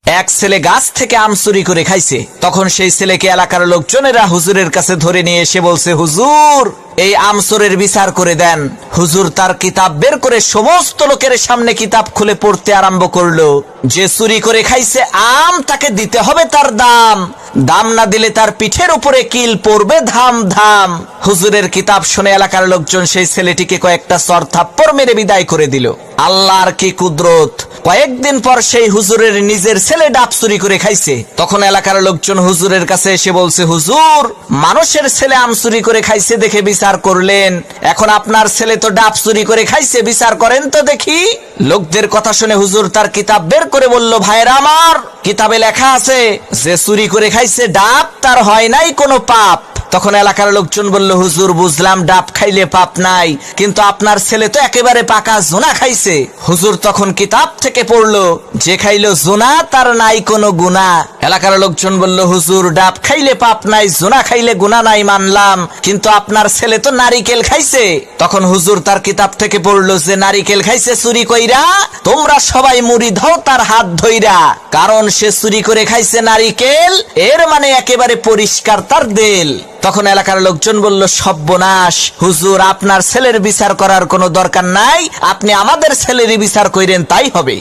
এক ছেলে গাছ থেকে আম চুরি করে খাইছে। তখন সেই ছেলেকে এলাকার লোকজনেরা হুজুরের কাছে ধরে নিয়ে এসে বলছে, হুজুর এই আম চোরের বিচার করে দেন। হুজুর তার কিতাব বের করে সমস্ত লোকের সামনে কিতাব খুলে পড়তে আরম্ভ করলো। যে চুরি করে খাইছে আম তাকে দিতে হবে তার দাম, দাম না দিলে তার পিঠের উপরে কিল পড়বে ধাম ধাম। হুজুরের কিতাব শুনে এলাকার লোকজন সেই ছেলেটিকে কয়েকটা চর থাপ্পড় মেরে বিদায় করে দিল। আল্লাহর কি কুদরত! কয়েকদিন পর সেই হুজুরের নিজের ছেলে ডাব চুরি করে খাইছে। তখন এলাকার লোকজন হুজুরের কাছে এসে বলছে, হুজুর মানুষের ছেলে আম চুরি করে খাইছে দেখে বিচার করলেন, এখন আপনার ছেলে তো ডাব চুরি করে খাইছে, বিচার করেন তো দেখি। লোকদের কথা শুনে হুজুর তার কিতাব বের করে বলল, ভাইরা আমার, কিতাবে লেখা আছে যে চুরি করে খাইছে ডাব তার হয় নাই কোনো পাপ। তখন এলাকার লোকজন বলল, হুজুর বুঝলাম ডাব খাইলে পাপ নাই, কিন্তু আপনার ছেলে তো একেবারে পাকা জোনা খাইছে। হুজুর তখন কিতাব থেকে পড়লো, যে খাইলো জোনা তার নাই কোনো গুনাহ। এলাকার লোকজন বলল, হুজুর ডাব খাইলে পাপ নাই, জোনা খাইলে গুনাহ নাই মানলাম, কিন্তু আপনার ছেলে তো নারিকেল খাইছে। তখন হুজুর তার কিতাব থেকে পড়লো, যে নারিকেল খাইছে চুরি কইরা, তোমরা সবাই মুড়ি দাও তার হাত ধইরা, কারণ সে চুরি করে খাইছে নারিকেল, এর মানে একেবারে পরিষ্কার তার দেল। তখন এলাকার লোকজন বলল, সর্বনাশ, হুজুর আপনার ছেলের বিচার করার কোনো দরকার নাই, আপনি আমাদের ছেলেরই বিচার কইরেন তাই হবে।